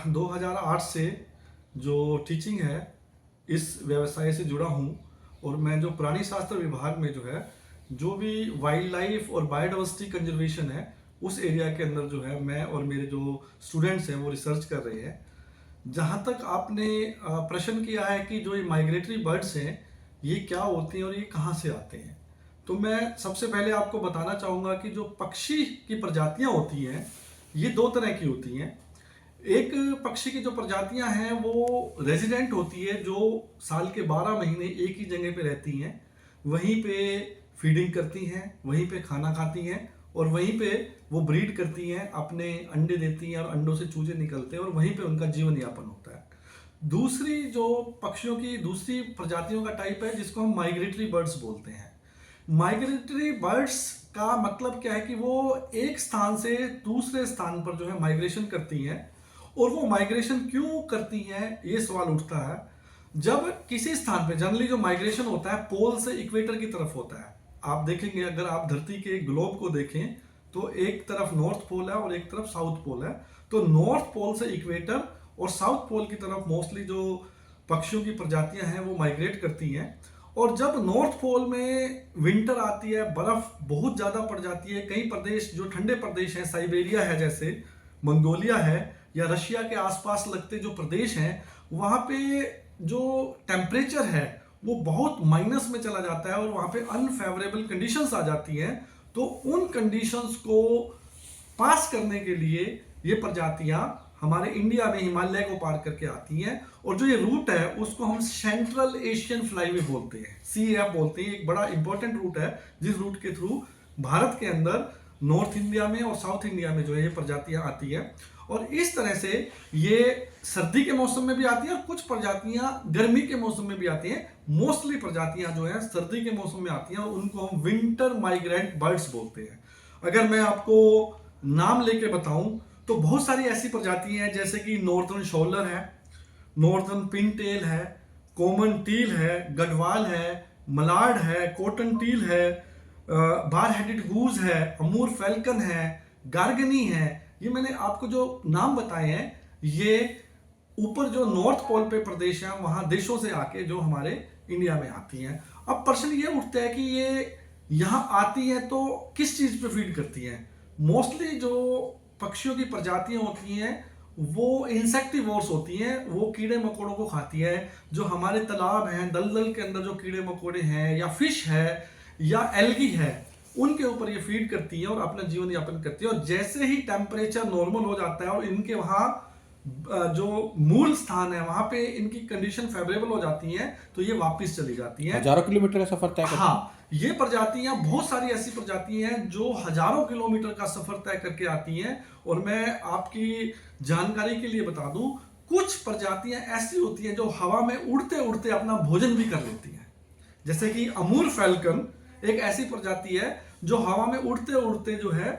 2008 से जो टीचिंग है इस व्यवसाय से जुड़ा हूँ। और मैं जो प्राणी शास्त्र विभाग में जो है जो भी वाइल्ड लाइफ और बायोडाइवर्सिटी कंजर्वेशन है उस एरिया के अंदर जो है मैं और मेरे जो स्टूडेंट्स हैं वो रिसर्च कर रहे हैं। जहाँ तक आपने प्रश्न किया है कि जो ये माइग्रेटरी बर्ड्स हैं ये क्या होते हैं और ये कहाँ से आते हैं, तो मैं सबसे पहले आपको बताना चाहूँगा कि जो पक्षी की प्रजातियाँ होती हैं ये दो तरह की होती हैं। एक पक्षी की जो प्रजातियां हैं वो रेजिडेंट होती है, जो साल के 12 महीने एक ही जगह पे रहती हैं, वहीं पे फीडिंग करती हैं, वहीं पे खाना खाती हैं और वहीं पे वो ब्रीड करती हैं, अपने अंडे देती हैं और अंडों से चूजे निकलते हैं और वहीं पे उनका जीवन यापन होता है। दूसरी जो पक्षियों की दूसरी प्रजातियों का टाइप है जिसको हम माइग्रेटरी बर्ड्स बोलते हैं। माइग्रेटरी बर्ड्स का मतलब क्या है कि वो एक स्थान से दूसरे स्थान पर जो है माइग्रेशन करती हैं। और वो माइग्रेशन क्यों करती हैं ये सवाल उठता है जब किसी स्थान पे जनरली जो माइग्रेशन होता है पोल से इक्वेटर की तरफ होता है। आप देखेंगे अगर आप धरती के ग्लोब को देखें तो एक तरफ नॉर्थ पोल है और एक तरफ साउथ पोल है। तो नॉर्थ पोल से इक्वेटर और साउथ पोल की तरफ मोस्टली जो पक्षियों की प्रजातियां हैं वो माइग्रेट करती हैं। और जब नॉर्थ पोल में विंटर आती है, बर्फ बहुत ज़्यादा पड़ जाती है, कई प्रदेश जो ठंडे प्रदेश हैं, साइबेरिया है जैसे, मंगोलिया है या रशिया के आसपास लगते जो प्रदेश हैं, वहाँ पे जो टेम्परेचर है वो बहुत माइनस में चला जाता है और वहाँ पे अनफेवरेबल कंडीशंस आ जाती हैं। तो उन कंडीशंस को पास करने के लिए ये प्रजातियां हमारे इंडिया में हिमालय को पार करके आती हैं। और जो ये रूट है उसको हम सेंट्रल एशियन फ्लाईवे बोलते हैं, CAF बोलते हैं। एक बड़ा इंपॉर्टेंट रूट है जिस रूट के थ्रू भारत के अंदर नॉर्थ इंडिया में और साउथ इंडिया में जो है ये प्रजातियां आती है। और इस तरह से ये सर्दी के मौसम में भी आती है और कुछ प्रजातियां गर्मी के मौसम में भी आती हैं। मोस्टली प्रजातियां जो है सर्दी के मौसम में आती हैं और उनको हम विंटर माइग्रेंट बर्ड्स बोलते हैं। अगर मैं आपको नाम लेके बताऊं तो बहुत सारी ऐसी प्रजातियां हैं जैसे कि नॉर्दर्न शॉलर है, नॉर्दर्न पिनटेल है, कॉमन टील है, गढ़वाल है, मलाड है, कॉटन टील है, बार हेडेड गूज है, अमूर फैल्कन है, गार्गनी है। ये मैंने आपको जो नाम बताए हैं ये ऊपर जो नॉर्थ पोल पे प्रदेश है वहां देशों से आके जो हमारे इंडिया में आती हैं। अब प्रश्न ये उठता है कि ये यहाँ आती हैं तो किस चीज पे फीड करती हैं। मोस्टली जो पक्षियों की प्रजातियां होती हैं वो इंसेक्टिवोर्स होती हैं, वो कीड़े मकोड़ों को खाती है। जो हमारे तालाब हैं, दलदल के अंदर जो कीड़े मकोड़े हैं या फिश है या एल्गी है उनके ऊपर ये फीड करती है और अपना जीवन यापन करती है। और जैसे ही टेम्परेचर नॉर्मल हो जाता है और इनके वहाँ जो मूल स्थान है वहां पे इनकी कंडीशन फेवरेबल हो जाती है तो ये वापस चली जाती हैं। हजारों किलोमीटर का सफर तय करती हैं। हाँ, ये प्रजातियां बहुत सारी ऐसी प्रजातियां हैं जो हजारों किलोमीटर का सफर तय करके आती हैं। और मैं आपकी जानकारी के लिए बता दूं कुछ प्रजातियां ऐसी होती हैं जो हवा में उड़ते उड़ते अपना भोजन भी कर लेती हैं। जैसे कि अमूर फैल्कन एक ऐसी प्रजाति है जो हवा में उड़ते उड़ते जो है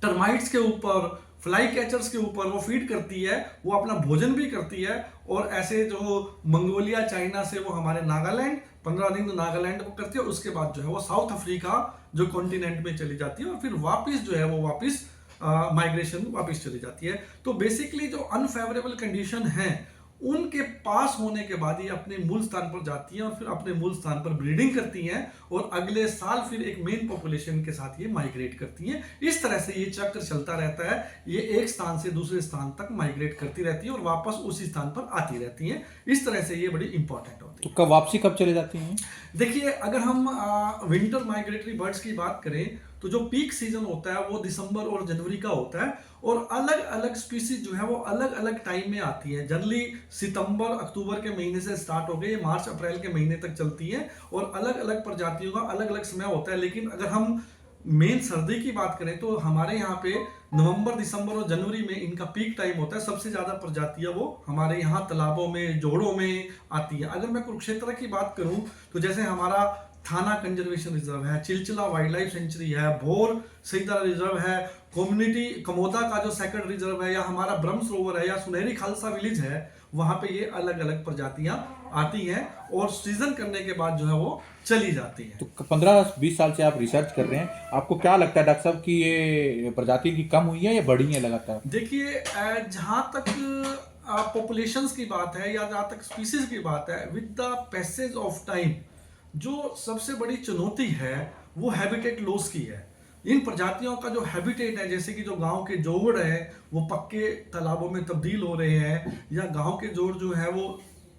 टर्माइट्स के ऊपर, फ्लाई कैचर्स के ऊपर वो फीड करती है, वो अपना भोजन भी करती है। और ऐसे जो मंगोलिया चाइना से वो हमारे नागालैंड 15 दिन नागालैंड को करती है, उसके बाद जो है वो साउथ अफ्रीका जो कॉन्टिनेंट में चली जाती है और फिर वापस जो है वो वापस माइग्रेशन वापस चली जाती है। तो बेसिकली जो अनफेवरेबल कंडीशन है उनके पास होने के बाद ये अपने मूल स्थान पर जाती हैं और फिर अपने मूल स्थान पर ब्रीडिंग करती हैं और अगले साल फिर एक मेन पॉपुलेशन के साथ ये माइग्रेट करती हैं। इस तरह से ये चक्र चलता रहता है, ये एक स्थान से दूसरे स्थान तक माइग्रेट करती रहती है और वापस उसी स्थान पर आती रहती हैं। इस तरह से ये बड़ी इंपॉर्टेंट होती है। तो कब वापसी कब चली जाती हैं? देखिए, अगर हम विंटर माइग्रेटरी बर्ड्स की बात करें तो जो पीक सीजन होता है वो दिसंबर और जनवरी का होता है और अलग अलग स्पीसीज जो है वो अलग अलग टाइम में आती है। जनरली सितंबर अक्टूबर के महीने से स्टार्ट हो गई, मार्च अप्रैल के महीने तक चलती है और अलग अलग प्रजातियों का अलग अलग समय होता है। लेकिन अगर हम मेन सर्दी की बात करें तो हमारे यहाँ पे नवंबर, दिसंबर और जनवरी में इनका पीक टाइम होता है। सबसे ज्यादा प्रजातियां वो हमारे यहाँ तालाबों में, जोड़ों में आती है। अगर मैं कुरुक्षेत्र की बात करूं तो जैसे हमारा थाना कंजर्वेशन रिजर्व है, चिलचिला वाइल्ड लाइफ सेंचुरी है, भोर सईदा रिजर्व है, कम्युनिटी कमोदा का जो सेकंड रिजर्व है, या हमारा ब्रह्म सरोवर है, या सुनहरी खालसा विलेज है, वहां पे ये अलग अलग प्रजातियां आती हैं और सीजन करने के बाद जो है वो चली जाती हैं। तो 15-20 साल से आप रिसर्च कर रहे हैं, आपको क्या लगता है डॉक्टर साहब कि ये प्रजाति की कम हुई है या बढ़ी है लगातार? देखिए, जहाँ तक पॉपुलेशंस की बात है या जहाँ तक स्पीसीज की बात है, with the passage of time जो सबसे बड़ी चुनौती है वो हैबिटेट लॉस की है। इन प्रजातियों का जो हैबिटेट है, जैसे कि जो गांव के जोड़ हैं वो पक्के तालाबों में तब्दील हो रहे हैं, या गांव के जोड़ जो है वो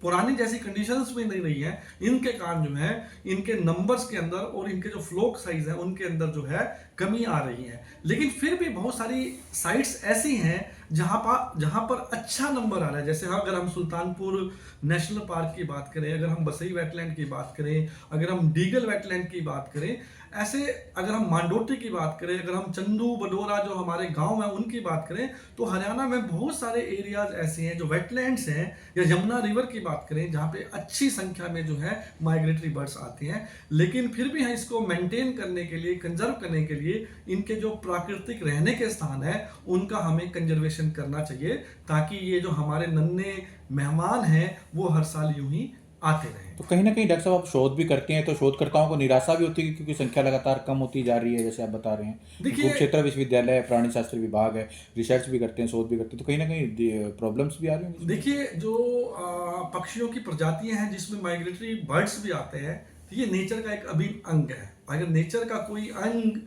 पुरानी जैसी कंडीशंस में नहीं रही है, इनके कारण जो है इनके नंबर्स के अंदर और इनके जो फ्लोक साइज है उनके अंदर जो है कमी आ रही है। लेकिन फिर भी बहुत सारी साइट्स ऐसी हैं जहां पर अच्छा नंबर आ रहा है। जैसे अगर हम सुल्तानपुर नेशनल पार्क की बात करें, अगर हम बसई वेटलैंड की बात करें, अगर हम डीगल वेटलैंड की बात करें, ऐसे अगर हम मांडोटी की बात करें, अगर हम चंदू बडोरा जो हमारे गांव हैं उनकी बात करें, तो हरियाणा में बहुत सारे एरियाज ऐसे हैं जो वेटलैंड्स हैं, या यमुना रिवर की बात करें जहां पे अच्छी संख्या में जो है माइग्रेटरी बर्ड्स आती हैं। लेकिन फिर भी इसको मेंटेन करने के लिए, कंजर्व करने के लिए, इनके जो प्राकृतिक रहने के स्थान है उनका हमें कंजर्वेशन करना चाहिए, ताकि ये जो हमारे नन्हे मेहमान हैं वो हर साल यूं ही आते रहें। तो कहीं ना कहीं डॉक्टर साहब आप शोध भी करते हैं, तो शोधकर्ताओं को निराशा भी होती है क्योंकि संख्या लगातार कम होती जा रही है, जैसे आप बता रहे हैं। देखिए, कुरुक्षेत्र विश्वविद्यालय प्राणी शास्त्र विभाग है, रिसर्च भी करते हैं, शोध भी करते हैं, तो कहीं ना कहीं प्रॉब्लम्स भी आ रही हैं। देखिए, जो पक्षियों की प्रजातियां हैं जिसमें माइग्रेटरी बर्ड्स भी आते हैं, तो ये नेचर का एक अभिन्न अंग है। अगर नेचर का कोई अंग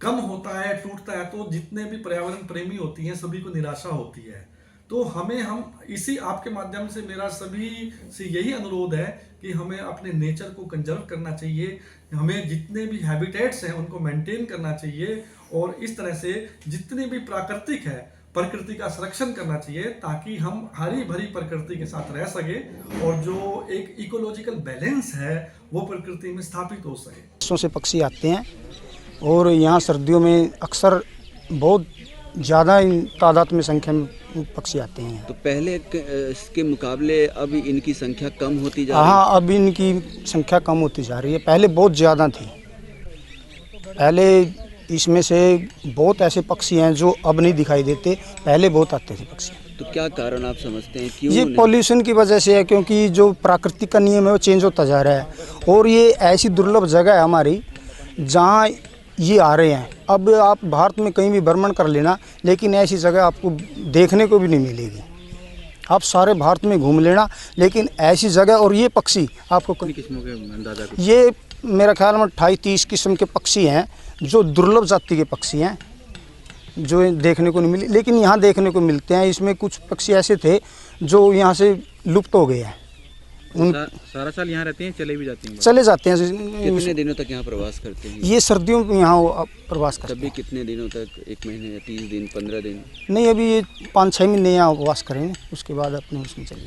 कम होता है, टूटता है, तो जितने भी पर्यावरण प्रेमी होती हैं सभी को निराशा होती है। तो हम इसी आपके माध्यम से मेरा सभी से यही अनुरोध है कि हमें अपने नेचर को कंजर्व करना चाहिए, हमें जितने भी हैबिटेट्स हैं उनको मेंटेन करना चाहिए, और इस तरह से जितनी भी प्राकृतिक है प्रकृति का संरक्षण करना चाहिए, ताकि हम हरी भरी प्रकृति के साथ रह सके और जो एक इकोलॉजिकल बैलेंस है वो प्रकृति में स्थापित हो सके। देशों से पक्षी आते हैं और यहाँ सर्दियों में अक्सर बहुत ज़्यादा तादाद में संख्या में पक्षी आते हैं। तो पहले इसके मुकाबले अब इनकी संख्या कम होती जा रही है? हाँ, अब इनकी संख्या कम होती जा रही है। पहले बहुत ज़्यादा थी। पहले इसमें से बहुत ऐसे पक्षी हैं जो अब नहीं दिखाई देते, पहले बहुत आते थे पक्षी। तो क्या कारण आप समझते हैं, क्यों? ये पॉल्यूशन की वजह से है, क्योंकि जो प्राकृतिक का नियम है वो चेंज होता जा रहा है, और ये ऐसी दुर्लभ जगह है हमारी जहाँ ये आ रहे हैं। अब आप भारत में कहीं भी भ्रमण कर लेना, लेकिन ऐसी जगह आपको देखने को भी नहीं मिलेगी। आप सारे भारत में घूम लेना, लेकिन ऐसी जगह और ये पक्षी आपको कितनी किस्मों के अंदाजा? ये मेरा ख्याल में 28-30 किस्म के पक्षी हैं जो दुर्लभ जाति के पक्षी हैं, जो देखने को नहीं मिले, लेकिन यहाँ देखने को मिलते हैं। इसमें कुछ पक्षी ऐसे थे जो यहाँ से लुप्त हो गए हैं। सारा साल यहाँ रहते हैं, चले भी जाते हैं? चले जाते हैं। कितने दिनों तक यहाँ प्रवास करते हैं? ये सर्दियों में यहाँ प्रवास करते तब भी कितने दिनों तक? 1 महीने, 30 दिन, 15 दिन? नहीं, अभी ये 5-6 महीने यहाँ वास करेंगे, उसके बाद अपने उसमें चले